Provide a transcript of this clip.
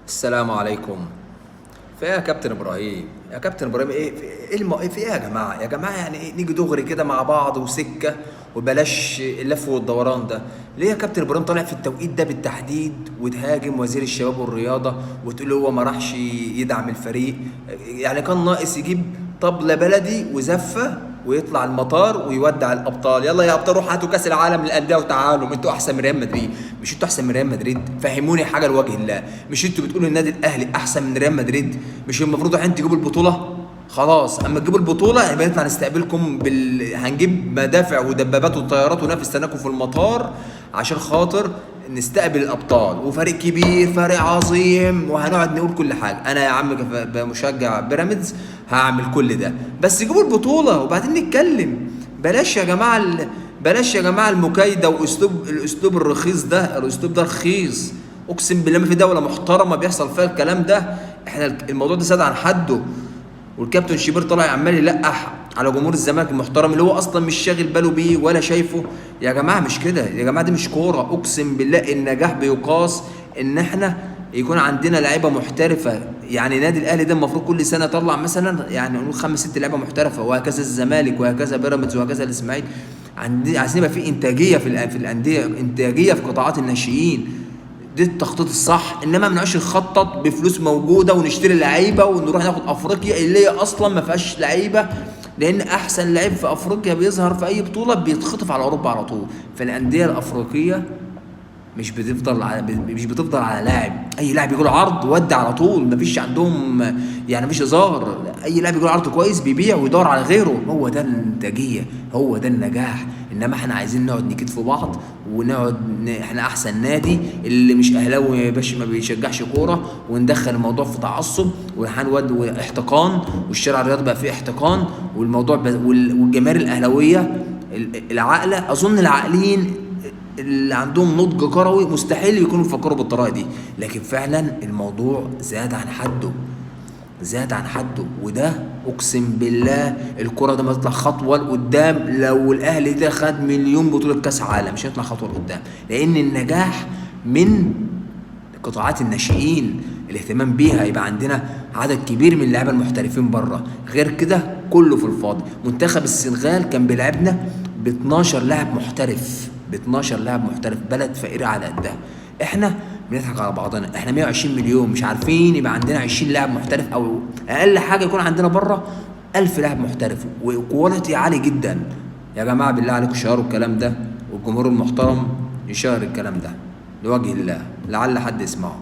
السلام عليكم. في ايه يا كابتن ابراهيم؟ يا كابتن ابراهيم، في ايه يا جماعه؟ يا جماعه يعني ايه نيجي دغري كده مع بعض وسكه وبلاش اللف والدوران ده؟ ليه يا كابتن ابراهيم طالع في التوقيت ده بالتحديد وتهاجم وزير الشباب والرياضه وتقول هو ما راحش يدعم الفريق؟ يعني كان ناقص يجيب طبله بلدي وزفه ويطلع المطار ويودع الابطال. يلا يا ابطال روحوا هاتوا كاس العالم للانديه وتعالوا، انتوا احسن من ريال مدريد. مش انتوا احسن من ريال مدريد؟ فهموني حاجه لوجه الله. مش انتوا بتقولوا النادي الاهلي احسن من ريال مدريد؟ مش المفروض عشان تجيبوا البطوله؟ خلاص اما تجيبوا البطوله يبقى نطلع نستقبلكم هنجيب مدافع ودبابات وطيارات ونستناكم في المطار عشان خاطر نستقبل الابطال، وفريق كبير فريق عظيم، وهنقعد نقول كل حاجه. انا يا عم كمشجع بيراميدز هعمل كل ده، بس جيبوا البطوله وبعدين نتكلم. بلاش يا جماعه بلاش يا جماعه المكايده الاسلوب الرخيص ده. الاسلوب ده رخيص، اقسم بالله ما في دوله محترمه بيحصل فيها الكلام ده. احنا الموضوع ده زاد عن حده، والكابتن شيبير طالع عمال يلقح على جمهور الزمالك المحترم اللي هو اصلا مش شاغل باله بيه ولا شايفه. يا جماعه مش كده، يا جماعه دي مش كوره. اقسم بالله النجاح بيقاس ان احنا يكون عندنا لعيبه محترفه. يعني نادي الاهلي ده المفروض كل سنه يطلع مثلا يعني نقول 5 6 لعيبه محترفه، وهكذا الزمالك وهكذا بيراميدز وهكذا الاسماعيلي. عايزين يبقى في انتاجيه في الانديه، انتاجيه في قطاعات الناشئين. دي التخطيط الصح، انما ما بنقعدش نخطط بفلوس موجوده ونشتري لعيبه ونروح ناخد افريقيا اللي هي اصلا ما فيهاش لعيبه، لان احسن لعيب في افريقيا بيظهر في اي بطوله بيتخطف على اوروبا على طول. فالانديه الافريقيه مش بتفضل على لاعب. اي لاعب يجي له عرض ودي على طول، مفيش عندهم يعني مفيش هزار. اي لاعب يجي له عرض كويس بيبيع ويدور على غيره. هو ده الانتاجيه، هو ده النجاح. انما احنا عايزين نقعد نكيد في بعض ونقعد احنا احسن نادي، اللي مش اهلاوي يا باشا ما بيشجعش كوره، وندخل الموضوع في تعصب واحتقان، والشارع الرياضي بقى فيه احتقان، والموضوع والجماهير الاهلاويه العاقله، اظن العاقلين اللي عندهم نضج كروي مستحيل يكونوا بيفكروا بالطريقه دي. لكن فعلا الموضوع زاد عن حده، زاد عن حده. وده اقسم بالله الكره ده ما تطلع خطوه لقدام. لو الاهلي ده خد مليون بطوله كاس عالم مش هيطلع خطوه لقدام، لان النجاح من قطاعات الناشئين، الاهتمام بيها. يبقى عندنا عدد كبير من اللعيبه المحترفين بره، غير كده كله في الفاضي. منتخب السنغال كان بيلعبنا ب 12 لاعب محترف، ب 12 لاعب محترف، بلد فقيره على قدها. احنا بنضحك على بعضنا، احنا 120 مليون مش عارفين يبقى عندنا 20 لاعب محترف، او اقل حاجه يكون عندنا بره 1000 لاعب محترف وكواليتي عالي جدا. يا جماعه بالله عليكم شهروا الكلام ده، والجمهور المحترم يشهر الكلام ده لوجه الله، لعل حد يسمعه.